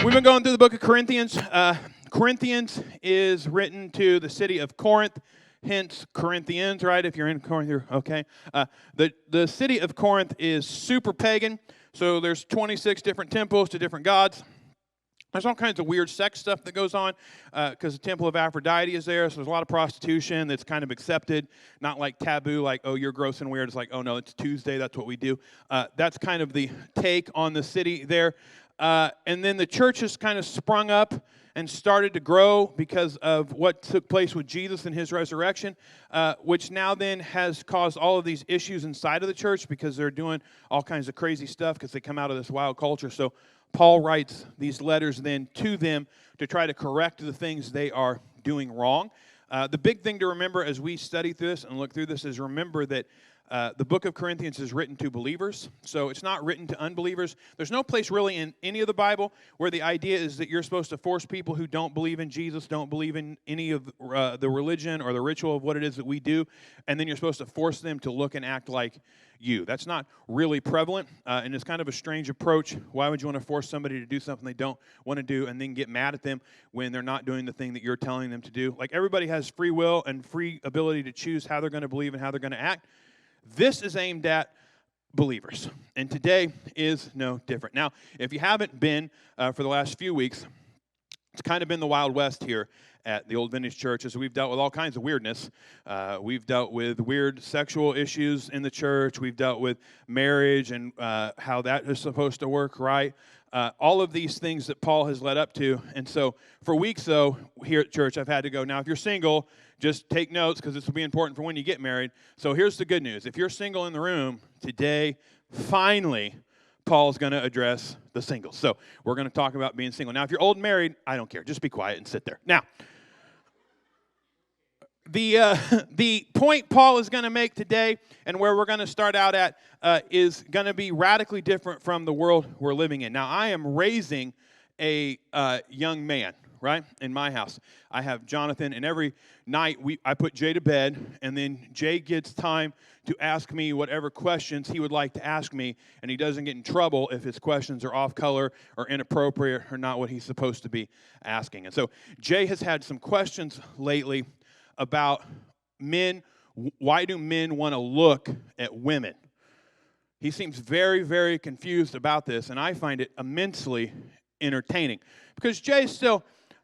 We've been going through the book of Corinthians. Corinthians is written to the city of Corinth, hence Corinthians, right? If you're in Corinth, you're okay. The city of Corinth is super pagan, so there's 26 different temples to different gods. There's all kinds of weird sex stuff that goes on because the temple of Aphrodite is there, so there's a lot of prostitution that's kind of accepted, not like taboo, like, oh, you're gross and weird. It's like, oh, no, it's Tuesday, that's what we do. That's kind of the take on the city there. And then the church has kind of sprung up and started to grow because of what took place with Jesus and his resurrection, which now then has caused all of these issues inside of the church because they're doing all kinds of crazy stuff because they come out of this wild culture. So Paul writes these letters then to them to try to correct the things they are doing wrong. The big thing to remember as we study through this and look through this is remember that the book of Corinthians is written to believers, so it's not written to unbelievers. There's no place really in any of the Bible where the idea is that you're supposed to force people who don't believe in Jesus, don't believe in any of the religion or the ritual of what it is that we do, and then you're supposed to force them to look and act like you. That's not really prevalent, and it's kind of a strange approach. Why would you want to force somebody to do something they don't want to do and then get mad at them when they're not doing the thing that you're telling them to do? Like, everybody has free will and free ability to choose how they're going to believe and how they're going to act. This is aimed at believers, and today is no different. Now, if you haven't been for the last few weeks, it's kind of been the Wild West here at the Old Vintage Church as we've dealt with all kinds of weirdness. We've dealt with weird sexual issues in the church. We've dealt with marriage and how that is supposed to work, right? All of these things that Paul has led up to. And so for weeks, though, here at church, I've had to go, now, if you're single, just take notes because this will be important for when you get married. So here's the good news. If you're single in the room today, finally, Paul's going to address the singles. So we're going to talk about being single. Now, if you're old and married, I don't care. Just be quiet and sit there. Now, the point Paul is going to make today and where we're going to start out at is going to be radically different from the world we're living in. Now, I am raising a young man, right, in my house. I have Jonathan, and every night I put Jay to bed, and then Jay gets time to ask me whatever questions he would like to ask me, and he doesn't get in trouble if his questions are off color or inappropriate or not what he's supposed to be asking. And so Jay has had some questions lately about men. Why do men want to look at women? He seems very, very confused about this, and I find it immensely entertaining because Jay's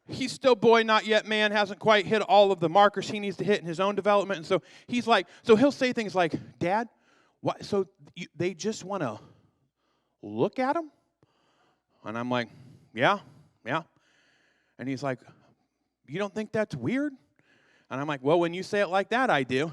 he's still boy, not yet man, hasn't quite hit all of the markers he needs to hit in his own development, and so he's like, so he'll say things like, Dad, what? So they just want to look at him? And I'm like, yeah. And he's like, you don't think that's weird? And I'm like, well, when you say it like that, I do.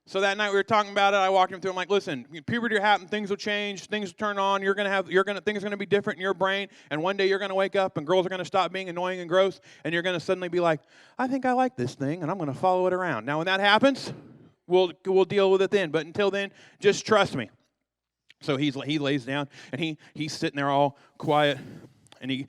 So that night we were talking about it. I walked him through. I'm like, listen, puberty will happen. Things will change. Things will turn on. Things are going to be different in your brain. And one day you're going to wake up and girls are going to stop being annoying and gross. And you're going to suddenly be like, I think I like this thing, and I'm going to follow it around. Now, when that happens, we'll deal with it then. But until then, just trust me. So he lays down and he's sitting there all quiet. And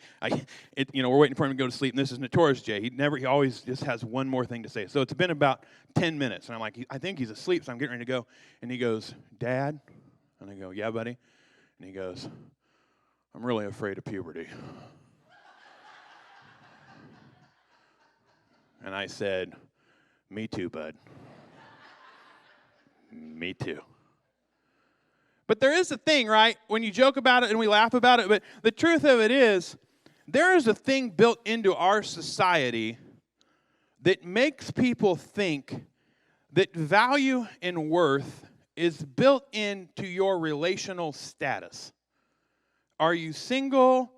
we're waiting for him to go to sleep. And this is notorious Jay. He always just has one more thing to say. So it's been about 10 minutes. And I'm like, I think he's asleep, so I'm getting ready to go. And he goes, Dad? And I go, yeah, buddy. And he goes, I'm really afraid of puberty. And I said, me too, bud. Me too. But there is a thing, right, when you joke about it and we laugh about it, but the truth of it is there is a thing built into our society that makes people think that value and worth is built into your relational status. Are you single?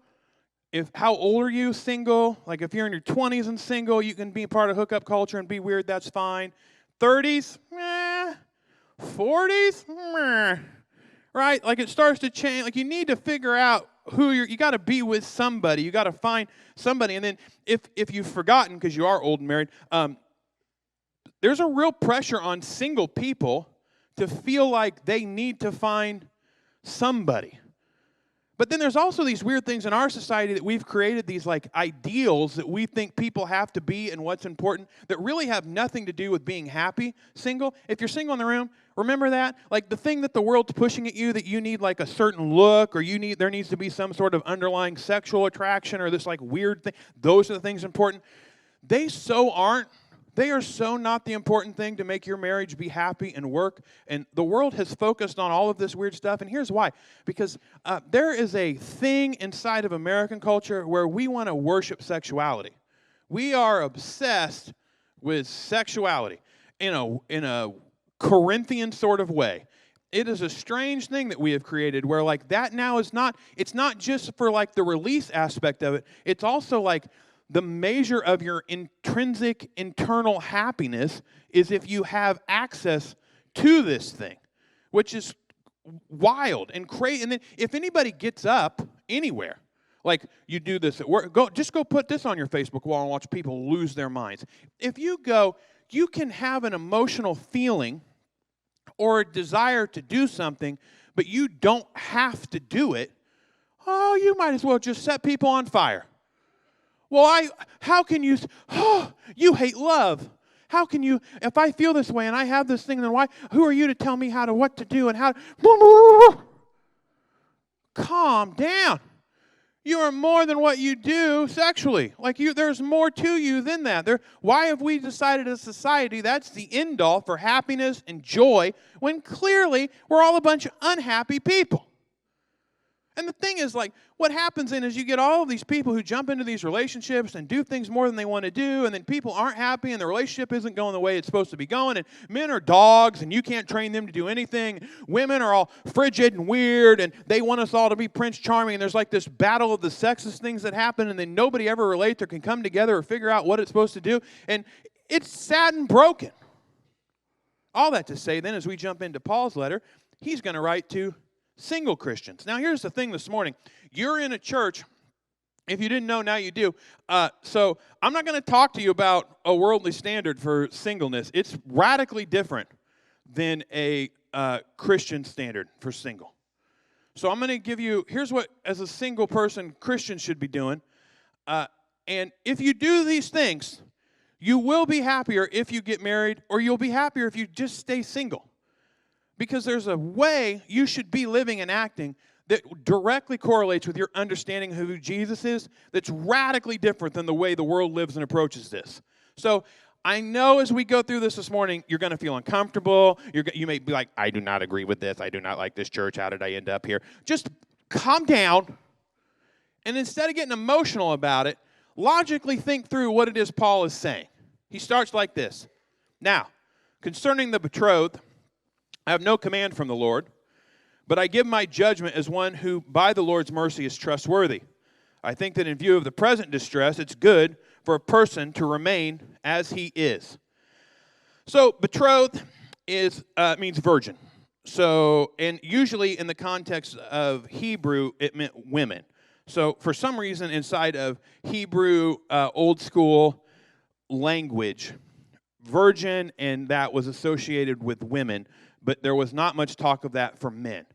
How old are you single? Like if you're in your 20s and single, you can be part of hookup culture and be weird, that's fine. 30s? 40s? Right? Like it starts to change. Like you need to figure out who you got to be with somebody. You got to find somebody. And then if you've forgotten, because you are old and married, there's a real pressure on single people to feel like they need to find somebody. But then there's also these weird things in our society that we've created, these like ideals that we think people have to be and what's important that really have nothing to do with being happy single. If you're single in the room, Remember that? Like the thing that the world's pushing at you, that you need like a certain look, or there needs to be some sort of underlying sexual attraction, or this like weird thing. Those are the things important. They so aren't. They are so not the important thing to make your marriage be happy and work. And the world has focused on all of this weird stuff. And here's why. Because there is a thing inside of American culture where we want to worship sexuality. We are obsessed with sexuality in a Corinthian sort of way. It is a strange thing that we have created where like that now is not, it's not just for like the release aspect of it. It's also like the measure of your intrinsic internal happiness is if you have access to this thing, which is wild and crazy. And then if anybody gets up anywhere, like you do this at work, just go put this on your Facebook wall and watch people lose their minds. If you go, you can have an emotional feeling or a desire to do something, but you don't have to do it. Oh, you might as well just set people on fire. Well, how can you, you hate love. How can you, if I feel this way and I have this thing, then who are you to tell me what to do and how, calm down. You are more than what you do sexually. Like there's more to you than that. Why have we decided as a society that's the end all for happiness and joy when clearly we're all a bunch of unhappy people? And the thing is, like, what happens then is you get all of these people who jump into these relationships and do things more than they want to do, and then people aren't happy, and the relationship isn't going the way it's supposed to be going, and men are dogs, and you can't train them to do anything. Women are all frigid and weird, and they want us all to be Prince Charming, and there's like this battle of the sexist things that happen, and then nobody ever relates or can come together or figure out what it's supposed to do, and it's sad and broken. All that to say, then, as we jump into Paul's letter, he's going to write to single Christians. Now, here's the thing this morning. You're in a church. If you didn't know, now you do. So I'm not going to talk to you about a worldly standard for singleness. It's radically different than a Christian standard for single. So I'm going to give you, here's what, as a single person, Christians should be doing. And if you do these things, you will be happier if you get married, or you'll be happier if you just stay single. Because there's a way you should be living and acting that directly correlates with your understanding of who Jesus is that's radically different than the way the world lives and approaches this. So I know as we go through this morning, you're going to feel uncomfortable. You may be like, I do not agree with this. I do not like this church. How did I end up here? Just calm down. And instead of getting emotional about it, logically think through what it is Paul is saying. He starts like this. Now, concerning the betrothed, I have no command from the Lord, but I give my judgment as one who by the Lord's mercy is trustworthy. I think that in view of the present distress, it's good for a person to remain as he is. So betrothed means virgin. So, and usually in the context of Hebrew, it meant women. So for some reason inside of Hebrew old school language, virgin and that was associated with women, but there was not much talk of that for men.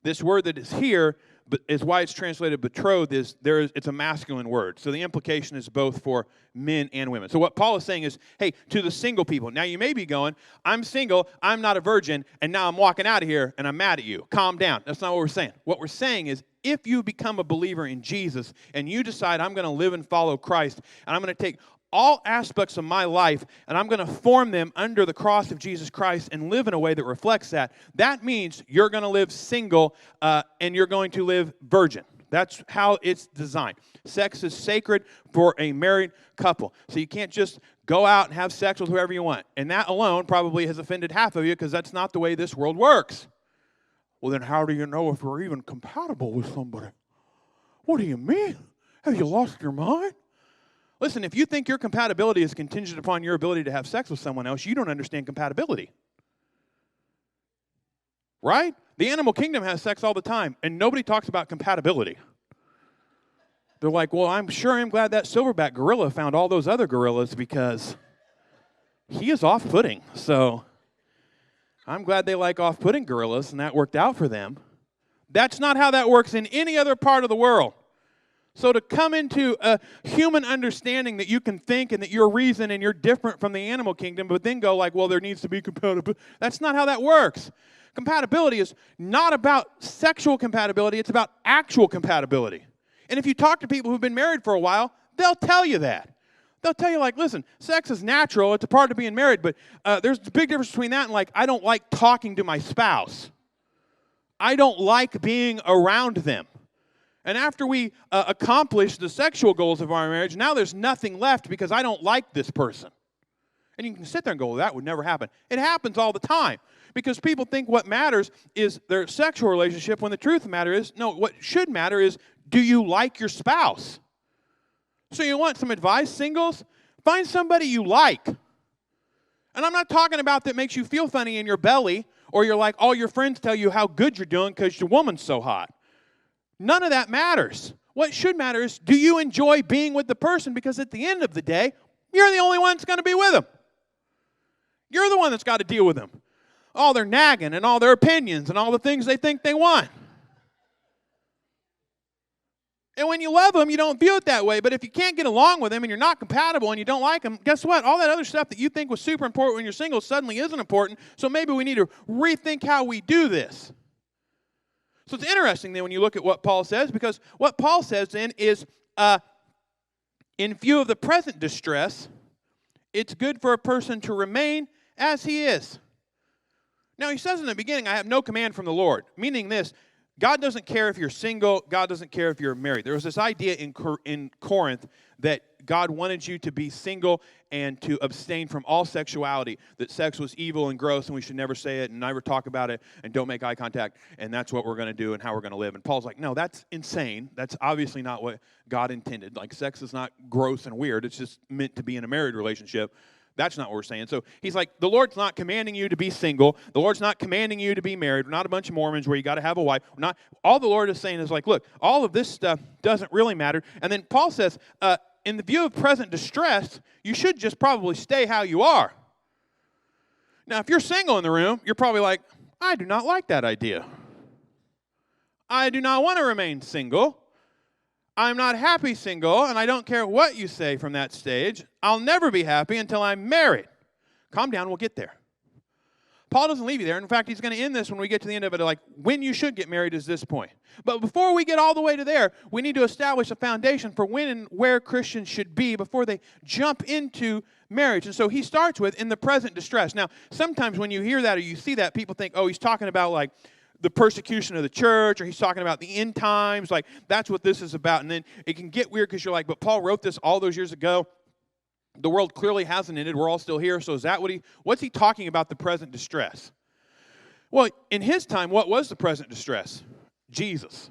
This word that is here, but is why it's translated betrothed, it's a masculine word. So the implication is both for men and women. So what Paul is saying is, hey, to the single people. Now you may be going, I'm single, I'm not a virgin, and now I'm walking out of here and I'm mad at you. Calm down. That's not what we're saying. What we're saying is, if you become a believer in Jesus and you decide I'm going to live and follow Christ, and I'm going to take all aspects of my life, and I'm going to form them under the cross of Jesus Christ and live in a way that reflects that. That means you're going to live single and you're going to live virgin. That's how it's designed. Sex is sacred for a married couple. So you can't just go out and have sex with whoever you want. And that alone probably has offended half of you because that's not the way this world works. Well, then how do you know if you're even compatible with somebody? What do you mean? Have you lost your mind? Listen, if you think your compatibility is contingent upon your ability to have sex with someone else, you don't understand compatibility. Right? The animal kingdom has sex all the time, and nobody talks about compatibility. They're like, well, I'm glad that silverback gorilla found all those other gorillas because he is off-putting. So I'm glad they like off-putting gorillas, and that worked out for them. That's not how that works in any other part of the world. So to come into a human understanding that you can think and that you're reason and you're different from the animal kingdom, but then go like, well, there needs to be compatibility. That's not how that works. Compatibility is not about sexual compatibility. It's about actual compatibility. And if you talk to people who've been married for a while, they'll tell you that. They'll tell you, like, listen, sex is natural. It's a part of being married, but there's a big difference between that and, like, I don't like talking to my spouse. I don't like being around them. And after we accomplish the sexual goals of our marriage, now there's nothing left because I don't like this person. And you can sit there and go, well, that would never happen. It happens all the time because people think what matters is their sexual relationship when the truth of the matter is, no, what should matter is, do you like your spouse? So you want some advice, singles? Find somebody you like. And I'm not talking about that makes you feel funny in your belly or you're like, all your friends tell you how good you're doing because your woman's so hot. None of that matters. What should matter is, do you enjoy being with the person? Because at the end of the day, you're the only one that's going to be with them. You're the one that's got to deal with them. All their nagging and all their opinions and all the things they think they want. And when you love them, you don't view it that way. But if you can't get along with them and you're not compatible and you don't like them, guess what? All that other stuff that you think was super important when you're single suddenly isn't important. So maybe we need to rethink how we do this. So it's interesting then when you look at what Paul says, because what Paul says then is, in view of the present distress, it's good for a person to remain as he is. Now he says in the beginning, I have no command from the Lord, meaning this, God doesn't care if you're single, God doesn't care if you're married. There was this idea in Corinth that God wanted you to be single and to abstain from all sexuality, that sex was evil and gross and we should never say it and never talk about it and don't make eye contact, and that's what we're going to do and how we're going to live. And Paul's like, no, that's insane. That's obviously not what God intended. Like, sex is not gross and weird. It's just meant to be in a married relationship. That's not what we're saying. So he's like, the Lord's not commanding you to be single. The Lord's not commanding you to be married. We're not a bunch of Mormons where you got to have a wife. We're not. All the Lord is saying is like, look, all of this stuff doesn't really matter. And then Paul says, in the view of present distress, you should just probably stay how you are. Now, if you're single in the room, you're probably like, I do not like that idea. I do not want to remain single. I'm not happy single, and I don't care what you say from that stage. I'll never be happy until I'm married. Calm down, we'll get there. Paul doesn't leave you there. In fact, he's going to end this when we get to the end of it, like, when you should get married is this point. But before we get all the way to there, we need to establish a foundation for when and where Christians should be before they jump into marriage. And so he starts with, in the present distress. Now, sometimes when you hear that or you see that, people think, oh, he's talking about, like, the persecution of the church, or he's talking about the end times, like that's what this is about. And then it can get weird because you're like, but Paul wrote this all those years ago. The world clearly hasn't ended. We're all still here. So is that what's he talking about, the present distress? Well, in his time, what was the present distress? Jesus.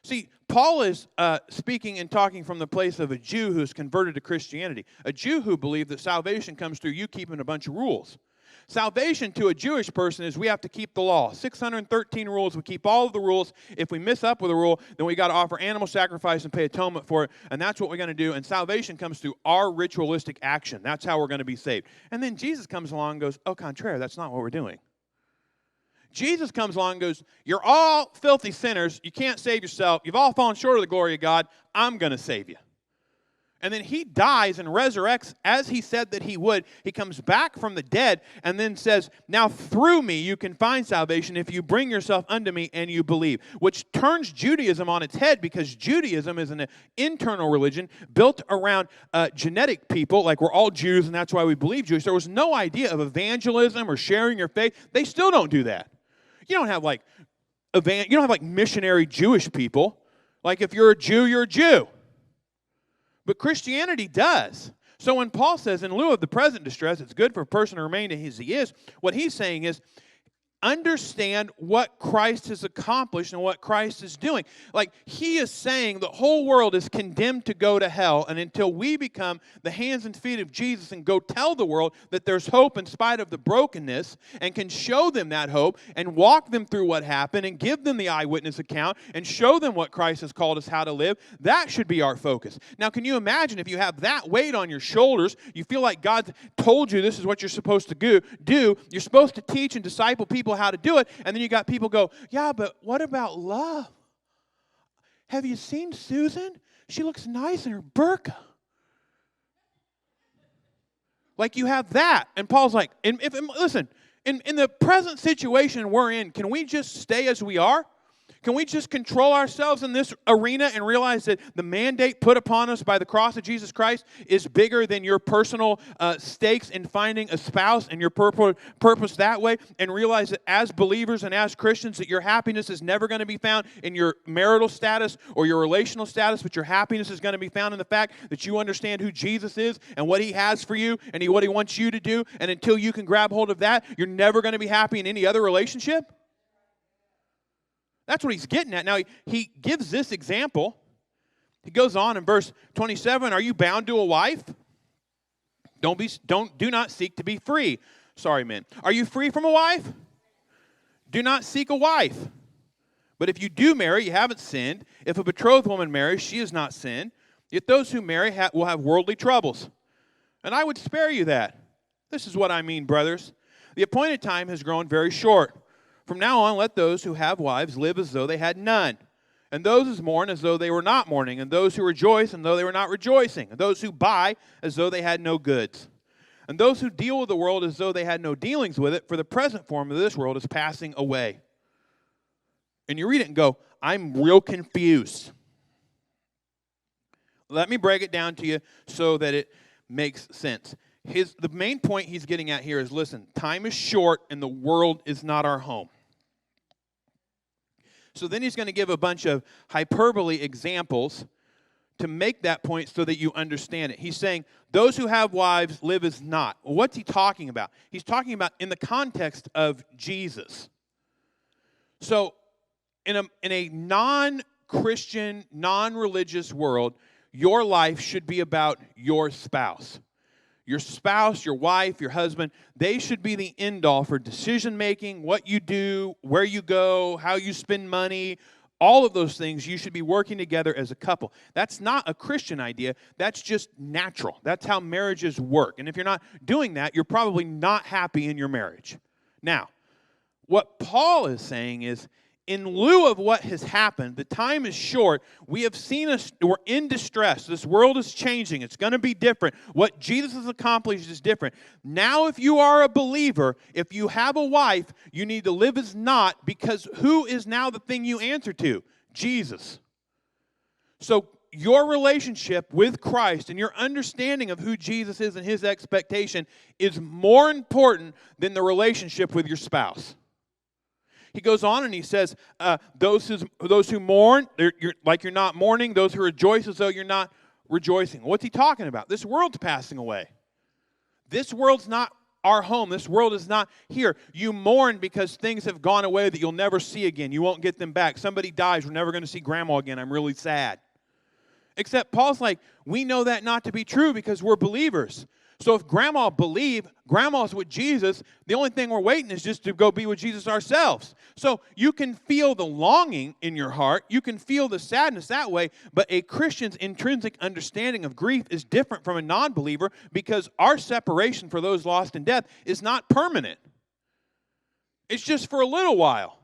See, Paul is speaking and talking from the place of a Jew who's converted to Christianity, a Jew who believed that salvation comes through you keeping a bunch of rules. Salvation to a Jewish person is we have to keep the law. 613 rules. We keep all of the rules. If we miss up with a rule, then we got to offer animal sacrifice and pay atonement for it. And that's what we're going to do. And salvation comes through our ritualistic action. That's how we're going to be saved. And then Jesus comes along and goes, au contraire, that's not what we're doing. Jesus comes along and goes, you're all filthy sinners. You can't save yourself. You've all fallen short of the glory of God. I'm going to save you. And then he dies and resurrects as he said that he would. He comes back from the dead and then says, now through me you can find salvation if you bring yourself unto me and you believe. Which turns Judaism on its head, because Judaism is an internal religion built around genetic people. Like, we're all Jews and that's why we believe Jewish. There was no idea of evangelism or sharing your faith. They still don't do that. You don't have like missionary Jewish people. Like, if you're a Jew, you're a Jew. But Christianity does. So when Paul says, in lieu of the present distress, it's good for a person to remain as he is, what he's saying is, understand what Christ has accomplished and what Christ is doing. Like, he is saying the whole world is condemned to go to hell, and until we become the hands and feet of Jesus and go tell the world that there's hope in spite of the brokenness, and can show them that hope and walk them through what happened and give them the eyewitness account and show them what Christ has called us how to live, that should be our focus. Now, can you imagine if you have that weight on your shoulders, you feel like God told you this is what you're supposed to do, you're supposed to teach and disciple people how to do it, and then you got people go, yeah, but what about love? have you seen Susan? She looks nice in her burqa. Like you have that. And Paul's like, listen, in the present situation we're in, can we just stay as we are? Can we just control ourselves in this arena and realize that the mandate put upon us by the cross of Jesus Christ is bigger than your personal stakes in finding a spouse and your purpose that way, and realize that as believers and as Christians that your happiness is never going to be found in your marital status or your relational status, but your happiness is going to be found in the fact that you understand who Jesus is and what He has for you and what He wants you to do, and until you can grab hold of that, you're never going to be happy in any other relationship? That's what he's getting at. Now, he gives this example. He goes on in verse 27, are you bound to a wife? Do not seek to be free. Sorry, men. Are you free from a wife? Do not seek a wife. But if you do marry, you haven't sinned. If a betrothed woman marries, she has not sinned. Yet those who marry will have worldly troubles. And I would spare you that. This is what I mean, brothers. The appointed time has grown very short. From now on, let those who have wives live as though they had none, and those who mourn as though they were not mourning, and those who rejoice as though they were not rejoicing, and those who buy as though they had no goods, and those who deal with the world as though they had no dealings with it, for the present form of this world is passing away. And you read it and go, I'm real confused. Let me break it down to you so that it makes sense. The main point he's getting at here is, listen, time is short and the world is not our home. So then he's going to give a bunch of hyperbole examples to make that point so that you understand it. He's saying, those who have wives live as not. Well, what's he talking about? He's talking about in the context of Jesus. So in a non-Christian, non-religious world, your life should be about your spouse. Your spouse, your wife, your husband, they should be the end all for decision making, what you do, where you go, how you spend money, all of those things. You should be working together as a couple. That's not a Christian idea. That's just natural. That's how marriages work. And if you're not doing that, you're probably not happy in your marriage. Now, what Paul is saying is, in lieu of what has happened, the time is short. We have seen we're in distress. This world is changing. It's going to be different. What Jesus has accomplished is different. Now, if you are a believer, if you have a wife, you need to live as not, because who is now the thing you answer to? Jesus. So your relationship with Christ and your understanding of who Jesus is and His expectation is more important than the relationship with your spouse. He goes on and he says, those who mourn, you're not mourning. Those who rejoice as though you're not rejoicing. What's he talking about? This world's passing away. This world's not our home. This world is not here. You mourn because things have gone away that you'll never see again. You won't get them back. Somebody dies. We're never going to see grandma again. I'm really sad. Except Paul's like, we know that not to be true because we're believers. So if grandma's with Jesus, the only thing we're waiting is just to go be with Jesus ourselves. So you can feel the longing in your heart. You can feel the sadness that way. But a Christian's intrinsic understanding of grief is different from a non-believer, because our separation for those lost in death is not permanent. It's just for a little while.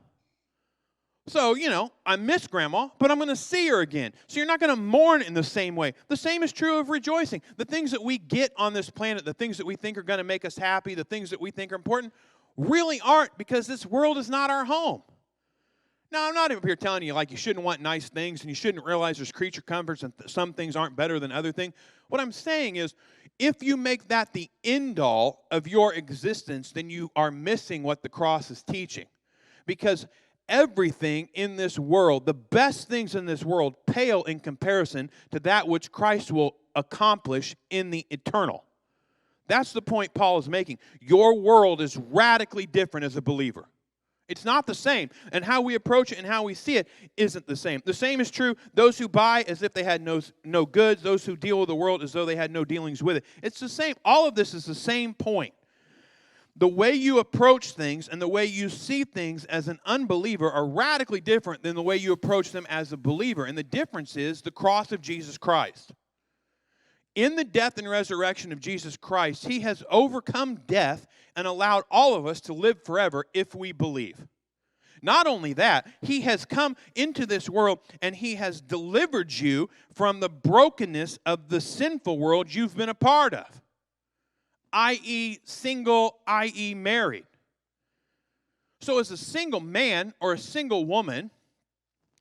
So, I miss grandma, but I'm going to see her again. So you're not going to mourn in the same way. The same is true of rejoicing. The things that we get on this planet, the things that we think are going to make us happy, the things that we think are important, really aren't, because this world is not our home. Now, I'm not up here telling you, like, you shouldn't want nice things and you shouldn't realize there's creature comforts and some things aren't better than other things. What I'm saying is, if you make that the end-all of your existence, then you are missing what the cross is teaching. Because everything in this world, the best things in this world, pale in comparison to that which Christ will accomplish in the eternal. That's the point Paul is making. Your world is radically different as a believer. It's not the same. And how we approach it and how we see it isn't the same. The same is true, those who buy as if they had no goods, those who deal with the world as though they had no dealings with it. It's the same. All of this is the same point. The way you approach things and the way you see things as an unbeliever are radically different than the way you approach them as a believer. And the difference is the cross of Jesus Christ. In the death and resurrection of Jesus Christ, He has overcome death and allowed all of us to live forever if we believe. Not only that, he has come into this world and he has delivered you from the brokenness of the sinful world you've been a part of, i.e. single, i.e. married. So as a single man or a single woman,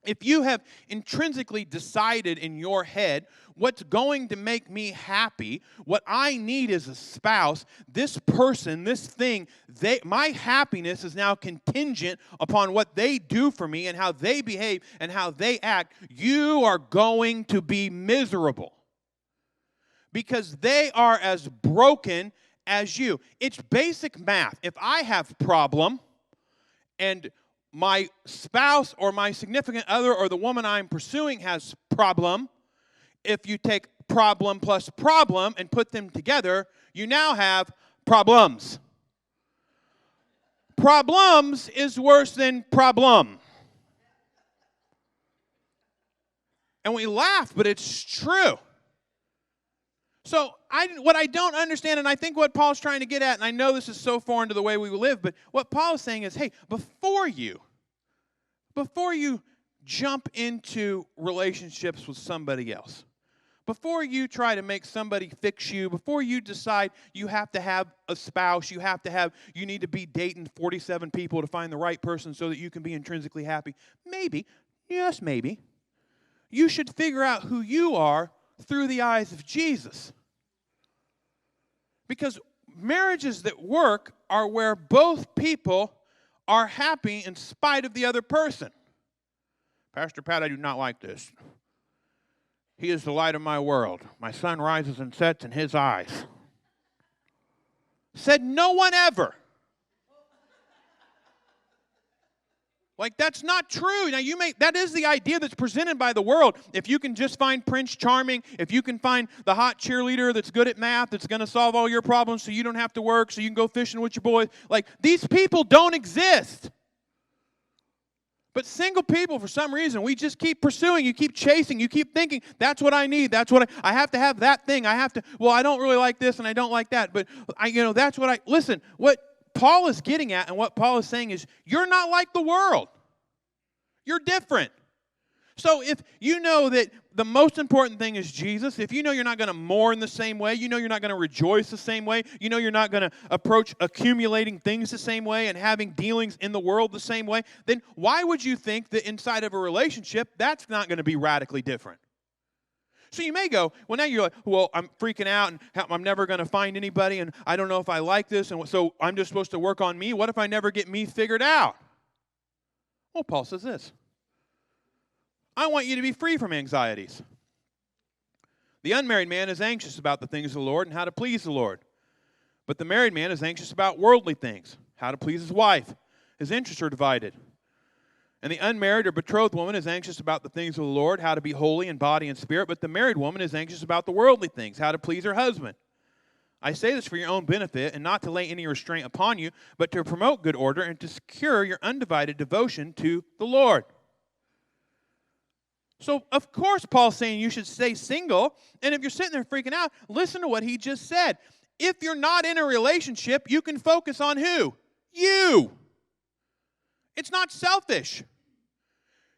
if you have intrinsically decided in your head what's going to make me happy, what I need is a spouse, this person, this thing, my happiness is now contingent upon what they do for me and how they behave and how they act, you are going to be miserable because they are as broken as you. It's basic math. If I have a problem and my spouse or my significant other or the woman I'm pursuing has problem, if you take problem plus problem and put them together, you now have problems. Problems is worse than problem. And we laugh, but it's true. So what I don't understand, and I think what Paul's trying to get at, and I know this is so foreign to the way we live, but what Paul is saying is, hey, before you jump into relationships with somebody else, before you try to make somebody fix you, before you decide you have to have a spouse, you need to be dating 47 people to find the right person so that you can be intrinsically happy, maybe, yes, maybe, you should figure out who you are through the eyes of Jesus. Because marriages that work are where both people are happy in spite of the other person. Pastor Pat, I do not like this. He is the light of my world. My sun rises and sets in his eyes. Said no one ever. Like, that's not true. Now, that is the idea that's presented by the world. If you can just find Prince Charming, if you can find the hot cheerleader that's good at math, that's going to solve all your problems so you don't have to work, so you can go fishing with your boys. Like, these people don't exist. But single people, for some reason, we just keep pursuing, you keep chasing, you keep thinking, that's what I need, that's what I have to have that thing, I don't really like this and I don't like that, but listen, what Paul is getting at and what Paul is saying is, you're not like the world. You're different. So if you know that the most important thing is Jesus, if you know you're not going to mourn the same way, you know you're not going to rejoice the same way, you know you're not going to approach accumulating things the same way and having dealings in the world the same way, then why would you think that inside of a relationship that's not going to be radically different? So you may go, well, now you're like, well, I'm freaking out, and I'm never going to find anybody, and I don't know if I like this, and so I'm just supposed to work on me. What if I never get me figured out? Well, Paul says this. I want you to be free from anxieties. The unmarried man is anxious about the things of the Lord and how to please the Lord. But the married man is anxious about worldly things, how to please his wife. His interests are divided. And the unmarried or betrothed woman is anxious about the things of the Lord, how to be holy in body and spirit. But the married woman is anxious about the worldly things, how to please her husband. I say this for your own benefit and not to lay any restraint upon you, but to promote good order and to secure your undivided devotion to the Lord. So, of course, Paul's saying you should stay single. And if you're sitting there freaking out, listen to what he just said. If you're not in a relationship, you can focus on who? You. It's not selfish.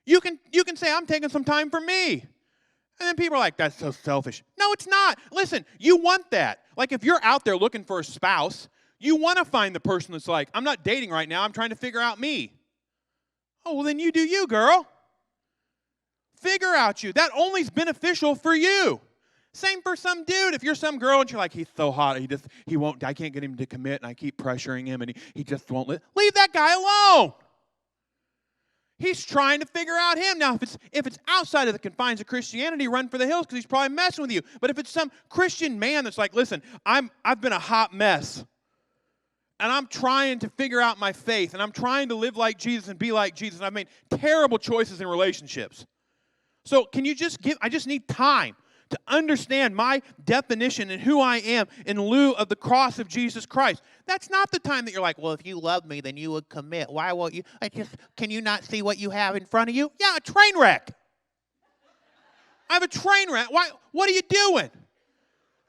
You can say, I'm taking some time for me. And then people are like, that's so selfish. No, it's not. Listen, you want that. Like if you're out there looking for a spouse, you want to find the person that's like, I'm not dating right now, I'm trying to figure out me. Oh, well then you do you, girl. Figure out you. That only is beneficial for you. Same for some dude. If you're some girl and you're like, he's so hot, he won't, I can't get him to commit, and I keep pressuring him, and he just won't leave that guy alone. He's trying to figure out him. Now, if it's outside of the confines of Christianity, run for the hills because he's probably messing with you. But if it's some Christian man that's like, listen, I've been a hot mess, and I'm trying to figure out my faith, and I'm trying to live like Jesus and be like Jesus, and I've made terrible choices in relationships. So can you I just need time to understand my definition and who I am in lieu of the cross of Jesus Christ. That's not the time that you're like, well, if you love me, then you would commit. Why won't you? Can you not see what you have in front of you? Yeah, a train wreck. I have a train wreck. Why? What are you doing?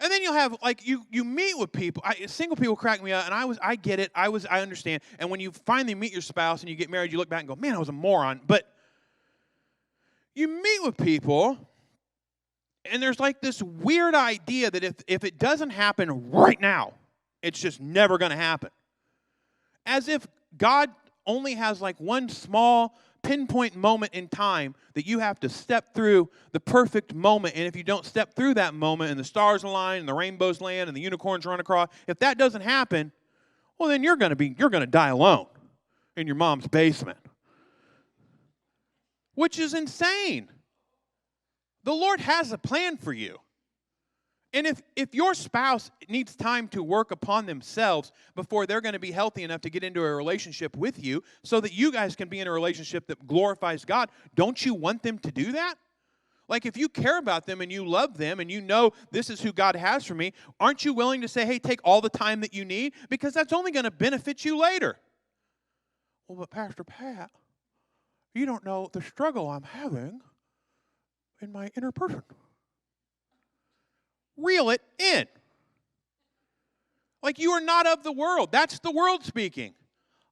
And then you'll have, like, you meet with people. Single people crack me up, and I get it. I understand. And when you finally meet your spouse and you get married, you look back and go, man, I was a moron. But you meet with people, and there's like this weird idea that if it doesn't happen right now, it's just never going to happen. As if God only has like one small pinpoint moment in time that you have to step through the perfect moment. And if you don't step through that moment and the stars align and the rainbows land and the unicorns run across, if that doesn't happen, well, then you're going to die alone in your mom's basement. Which is insane. The Lord has a plan for you. And if your spouse needs time to work upon themselves before they're going to be healthy enough to get into a relationship with you so that you guys can be in a relationship that glorifies God, don't you want them to do that? Like, if you care about them and you love them and you know this is who God has for me, aren't you willing to say, hey, take all the time that you need? Because that's only going to benefit you later. Well, but Pastor Pat, you don't know the struggle I'm having in my inner person. Reel it in. Like, you are not of the world. That's the world speaking.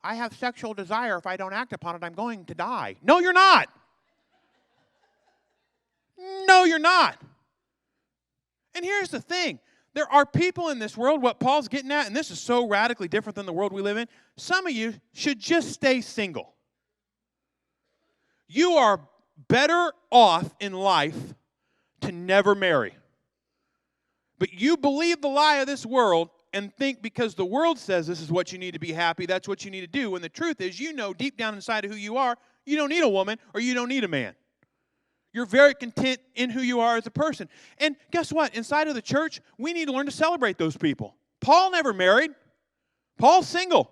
I have sexual desire. If I don't act upon it, I'm going to die. No, you're not. No, you're not. And here's the thing. There are people in this world, what Paul's getting at, and this is so radically different than the world we live in, some of you should just stay single. You are better off in life to never marry. But you believe the lie of this world and think because the world says this is what you need to be happy, that's what you need to do, when the truth is you know deep down inside of who you are, you don't need a woman or you don't need a man. You're very content in who you are as a person. And guess what? Inside of the church, we need to learn to celebrate those people. Paul never married. Paul's single.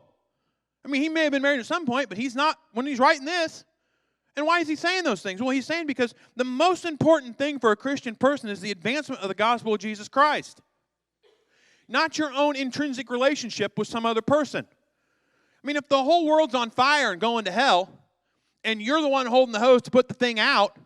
I mean, he may have been married at some point, but he's not when he's writing this. And why is he saying those things? Well, he's saying because the most important thing for a Christian person is the advancement of the gospel of Jesus Christ. Not your own intrinsic relationship with some other person. I mean, if the whole world's on fire and going to hell, and you're the one holding the hose to put the thing out,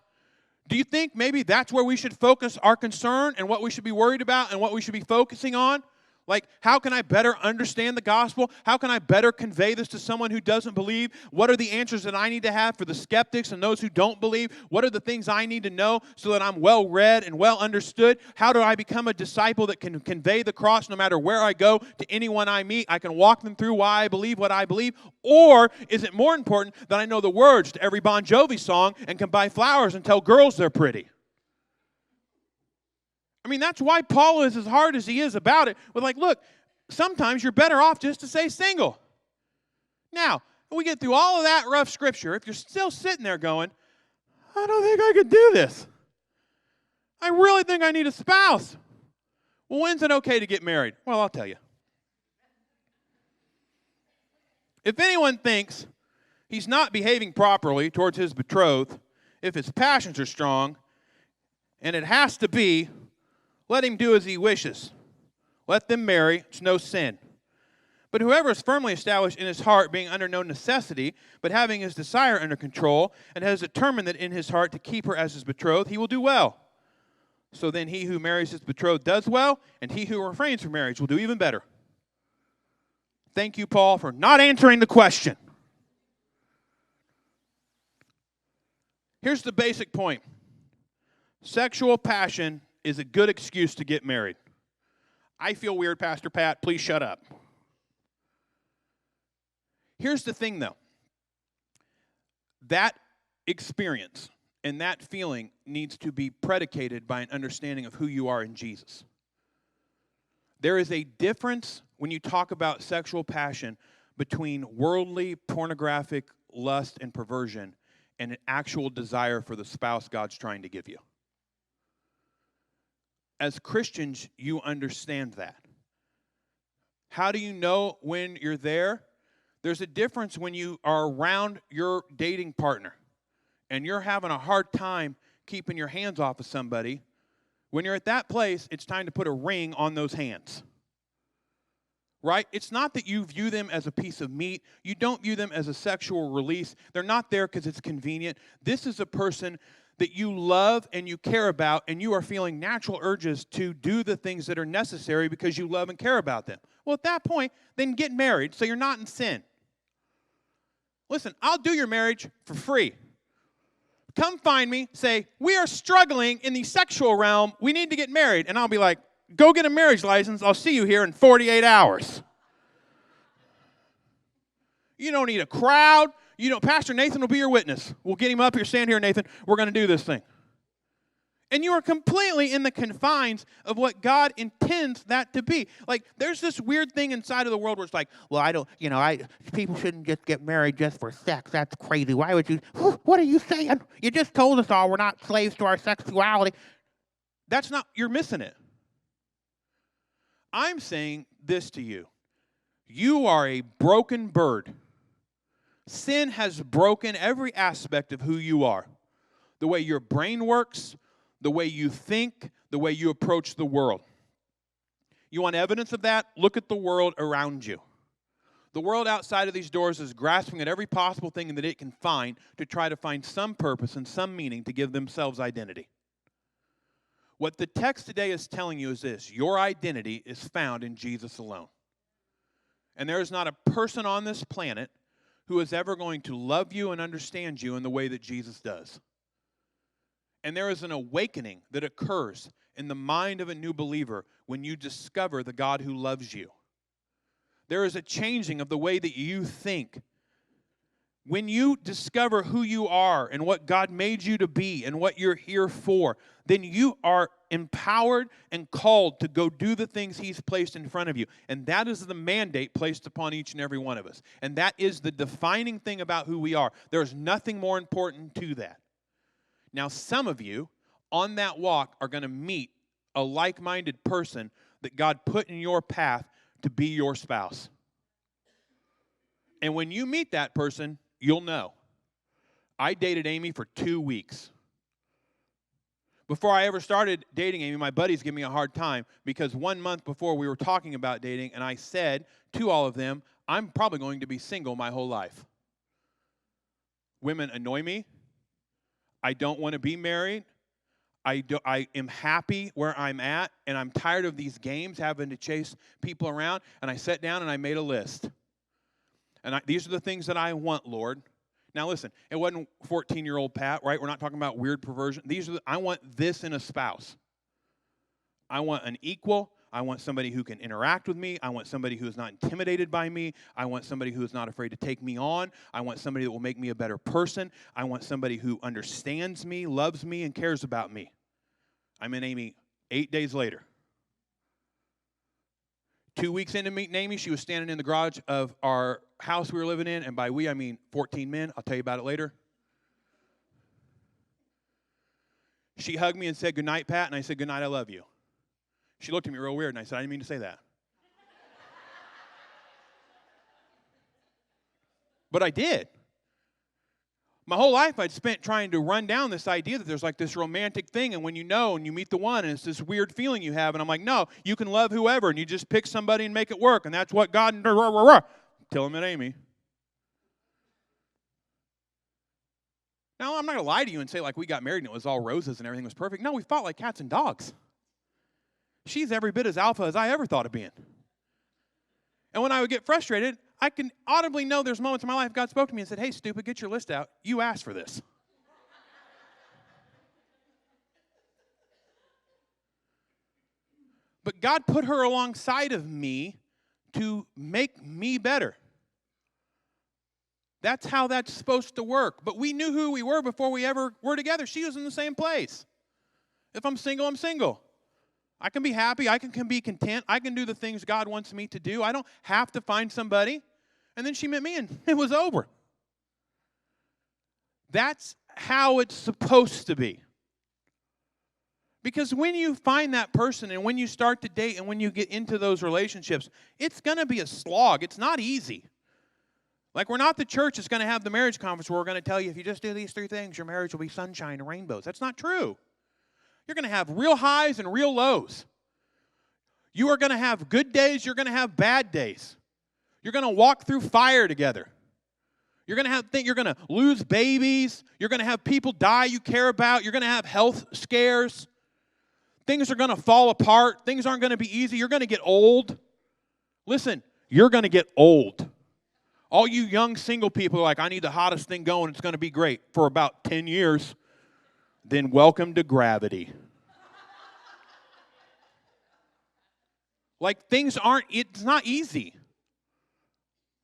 do you think maybe that's where we should focus our concern and what we should be worried about and what we should be focusing on? Like, how can I better understand the gospel? How can I better convey this to someone who doesn't believe? What are the answers that I need to have for the skeptics and those who don't believe? What are the things I need to know so that I'm well read and well understood? How do I become a disciple that can convey the cross no matter where I go to anyone I meet? I can walk them through why I believe what I believe. Or is it more important that I know the words to every Bon Jovi song and can buy flowers and tell girls they're pretty? I mean, that's why Paul is as hard as he is about it. But like, look, sometimes you're better off just to say single. Now, we get through all of that rough scripture. If you're still sitting there going, I don't think I could do this. I really think I need a spouse. Well, when's it okay to get married? Well, I'll tell you. If anyone thinks he's not behaving properly towards his betrothed, if his passions are strong, and it has to be, let him do as he wishes. Let them marry. It's no sin. But whoever is firmly established in his heart, being under no necessity, but having his desire under control, and has determined that in his heart to keep her as his betrothed, he will do well. So then he who marries his betrothed does well, and he who refrains from marriage will do even better. Thank you, Paul, for not answering the question. Here's the basic point. Sexual passion is a good excuse to get married. I feel weird, Pastor Pat. Please shut up. Here's the thing, though. That experience and that feeling needs to be predicated by an understanding of who you are in Jesus. There is a difference when you talk about sexual passion between worldly, pornographic lust and perversion and an actual desire for the spouse God's trying to give you. As Christians, you understand that. How do you know when you're there? There's a difference when you are around your dating partner and you're having a hard time keeping your hands off of somebody. When you're at that place, it's time to put a ring on those hands. Right? It's not that you view them as a piece of meat. You don't view them as a sexual release. They're not there because it's convenient. This is a person that you love and you care about, and you are feeling natural urges to do the things that are necessary because you love and care about them. Well, at that point, then get married so you're not in sin. Listen, I'll do your marriage for free. Come find me, say, we are struggling in the sexual realm, we need to get married. And I'll be like, go get a marriage license, I'll see you here in 48 hours. You don't need a crowd. Pastor Nathan will be your witness. We'll get him up here, stand here, Nathan, we're going to do this thing. And you are completely in the confines of what God intends that to be. Like, there's this weird thing inside of the world where it's like, well, people shouldn't just get married just for sex. That's crazy. Why would you? What are you saying? You just told us all we're not slaves to our sexuality. That's not, you're missing it. I'm saying this to you. You are a broken bird. Sin has broken every aspect of who you are. The way your brain works, the way you think, the way you approach the world. You want evidence of that? Look at the world around you. The world outside of these doors is grasping at every possible thing that it can find to try to find some purpose and some meaning to give themselves identity. What the text today is telling you is this: your identity is found in Jesus alone. And there is not a person on this planet who is ever going to love you and understand you in the way that Jesus does. And there is an awakening that occurs in the mind of a new believer when you discover the God who loves you. There is a changing of the way that you think. When you discover who you are and what God made you to be and what you're here for, then you are empowered and called to go do the things He's placed in front of you. And that is the mandate placed upon each and every one of us. And that is the defining thing about who we are. There's nothing more important to that. Now, some of you on that walk are going to meet a like-minded person that God put in your path to be your spouse. And when you meet that person, you'll know. I dated Amy for 2 weeks. Before I ever started dating Amy, my buddies give me a hard time because 1 month before we were talking about dating, and I said to all of them, I'm probably going to be single my whole life. Women annoy me. I don't want to be married. I am happy where I'm at, and I'm tired of these games, having to chase people around. And I sat down and I made a list. And these are the things that I want, Lord. Now listen, it wasn't 14-year-old Pat, right? We're not talking about weird perversion. I want this in a spouse. I want an equal. I want somebody who can interact with me. I want somebody who is not intimidated by me. I want somebody who is not afraid to take me on. I want somebody that will make me a better person. I want somebody who understands me, loves me, and cares about me. I met Amy 8 days later. 2 weeks into meeting Amy, she was standing in the garage of our house we were living in, and by we, I mean 14 men. I'll tell you about it later. She hugged me and said, "Good night, Pat," and I said, "Good night, I love you." She looked at me real weird, and I said, "I didn't mean to say that." But I did. My whole life I'd spent trying to run down this idea that there's like this romantic thing, and when you know and you meet the one, and it's this weird feeling you have, and I'm like, no, you can love whoever, and you just pick somebody and make it work, and that's what God, till I met Amy. Now, I'm not going to lie to you and say like we got married and it was all roses and everything was perfect. No, we fought like cats and dogs. She's every bit as alpha as I ever thought of being. And when I would get frustrated, I can audibly know there's moments in my life God spoke to me and said, "Hey, stupid, get your list out. You asked for this." But God put her alongside of me to make me better. That's how that's supposed to work. But we knew who we were before we ever were together. She was in the same place. If I'm single, I'm single. I can be happy. I can be content. I can do the things God wants me to do. I don't have to find somebody. And then she met me and it was over. That's how it's supposed to be. Because when you find that person and when you start to date and when you get into those relationships, it's going to be a slog. It's not easy. Like, we're not the church that's going to have the marriage conference where we're going to tell you, if you just do these 3 things, your marriage will be sunshine and rainbows. That's not true. You're going to have real highs and real lows. You are going to have good days. You're going to have bad days. You're going to walk through fire together. You're going to lose babies. You're going to have people die you care about. You're going to have health scares. Things are going to fall apart. Things aren't going to be easy. You're going to get old. Listen, you're going to get old. All you young single people are like, I need the hottest thing going. It's going to be great for about 10 years. Then welcome to gravity. Like it's not easy.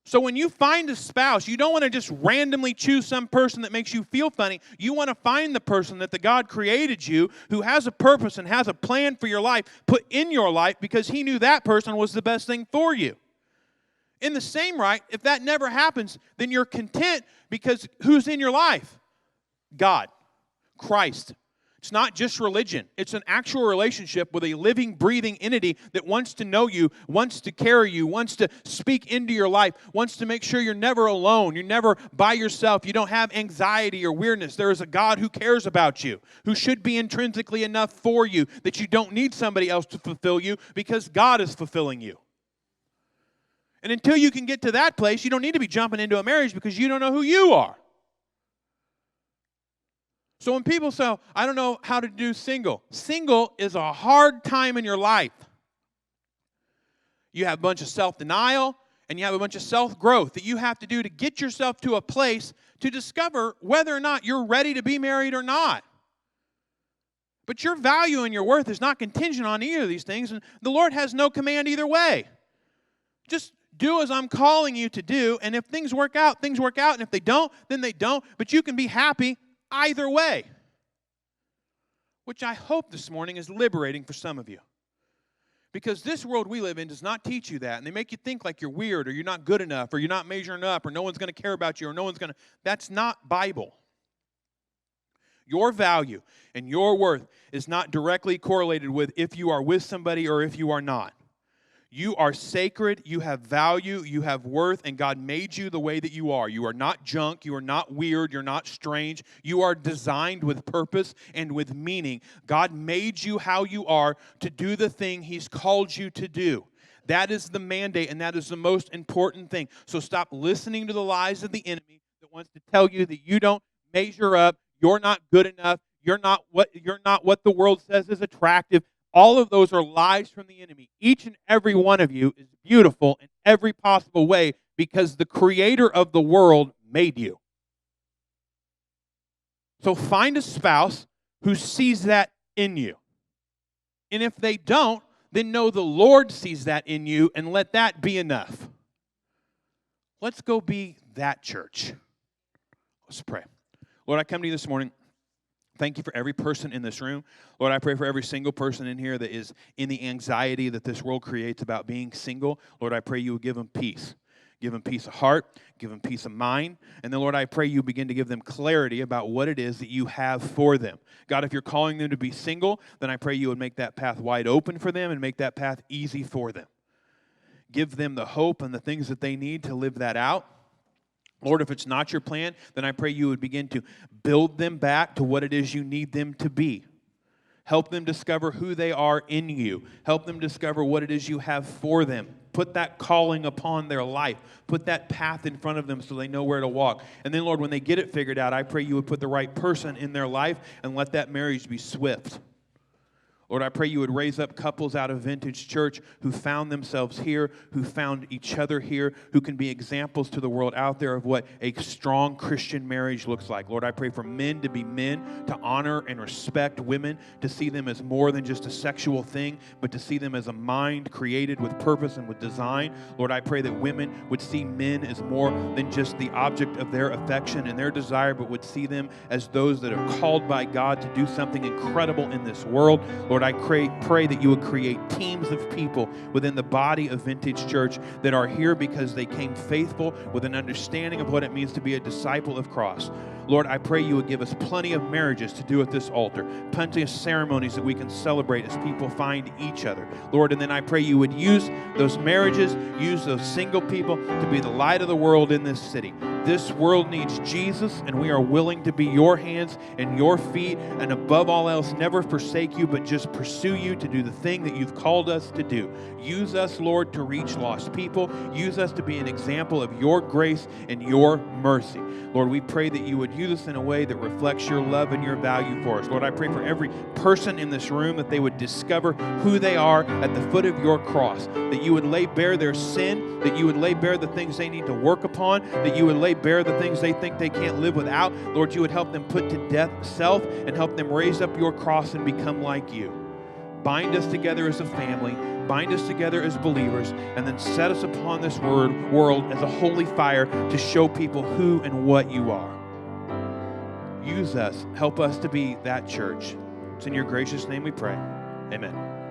So when you find a spouse, you don't want to just randomly choose some person that makes you feel funny. You want to find the person that the God created you, who has a purpose and has a plan for your life, put in your life because he knew that person was the best thing for you. In the same right, if that never happens, then you're content because who's in your life? God, Christ. It's not just religion. It's an actual relationship with a living, breathing entity that wants to know you, wants to carry you, wants to speak into your life, wants to make sure you're never alone, you're never by yourself, you don't have anxiety or weirdness. There is a God who cares about you, who should be intrinsically enough for you, that you don't need somebody else to fulfill you because God is fulfilling you. And until you can get to that place, you don't need to be jumping into a marriage because you don't know who you are. So when people say, I don't know how to do single. Single is a hard time in your life. You have a bunch of self-denial and you have a bunch of self-growth that you have to do to get yourself to a place to discover whether or not you're ready to be married or not. But your value and your worth is not contingent on either of these things, and the Lord has no command either way. Just do as I'm calling you to do, and if things work out, and if they don't, then they don't, but you can be happy either way, which I hope this morning is liberating for some of you. Because this world we live in does not teach you that, and they make you think like you're weird, or you're not good enough, or you're not measuring up, or no one's going to care about you, or no one's going to. That's not Bible. Your value and your worth is not directly correlated with if you are with somebody or if you are not. You are sacred, you have value, you have worth, and God made you the way that you are. You are not junk, you are not weird, you're not strange. You are designed with purpose and with meaning. God made you how you are to do the thing He's called you to do. That is the mandate, and that is the most important thing. So stop listening to the lies of the enemy that wants to tell you that you don't measure up, you're not good enough, you're not what the world says is attractive. All of those are lies from the enemy. Each and every one of you is beautiful in every possible way because the creator of the world made you. So find a spouse who sees that in you. And if they don't, then know the Lord sees that in you and let that be enough. Let's go be that church. Let's pray. Lord, I come to you this morning. Thank you for every person in this room. Lord, I pray for every single person in here that is in the anxiety that this world creates about being single. Lord, I pray you would give them peace. Give them peace of heart. Give them peace of mind. And then, Lord, I pray you begin to give them clarity about what it is that you have for them. God, if you're calling them to be single, then I pray you would make that path wide open for them and make that path easy for them. Give them the hope and the things that they need to live that out. Lord, if it's not your plan, then I pray you would begin to build them back to what it is you need them to be. Help them discover who they are in you. Help them discover what it is you have for them. Put that calling upon their life. Put that path in front of them so they know where to walk. And then, Lord, when they get it figured out, I pray you would put the right person in their life and let that marriage be swift. Lord, I pray you would raise up couples out of Vintage Church who found themselves here, who found each other here, who can be examples to the world out there of what a strong Christian marriage looks like. Lord, I pray for men to be men, to honor and respect women, to see them as more than just a sexual thing, but to see them as a mind created with purpose and with design. Lord, I pray that women would see men as more than just the object of their affection and their desire, but would see them as those that are called by God to do something incredible in this world. Lord, I pray that you would create teams of people within the body of Vintage Church that are here because they came faithful with an understanding of what it means to be a disciple of Christ. Lord, I pray you would give us plenty of marriages to do at this altar, plenty of ceremonies that we can celebrate as people find each other. Lord, and then I pray you would use those marriages, use those single people to be the light of the world in this city. This world needs Jesus, and we are willing to be your hands and your feet, and above all else, never forsake you, but just pursue you to do the thing that you've called us to do. Use us, Lord, to reach lost people. Use us to be an example of your grace and your mercy. Lord, we pray that you would use us in a way that reflects your love and your value for us. Lord, I pray for every person in this room that they would discover who they are at the foot of your cross, that you would lay bare their sin, that you would lay bare the things they need to work upon, that you would lay bare the things they think they can't live without. Lord, you would help them put to death self and help them raise up your cross and become like you. Bind us together as a family, bind us together as believers, and then set us upon this world as a holy fire to show people who and what you are. Use us. Help us to be that church. It's in your gracious name we pray. Amen.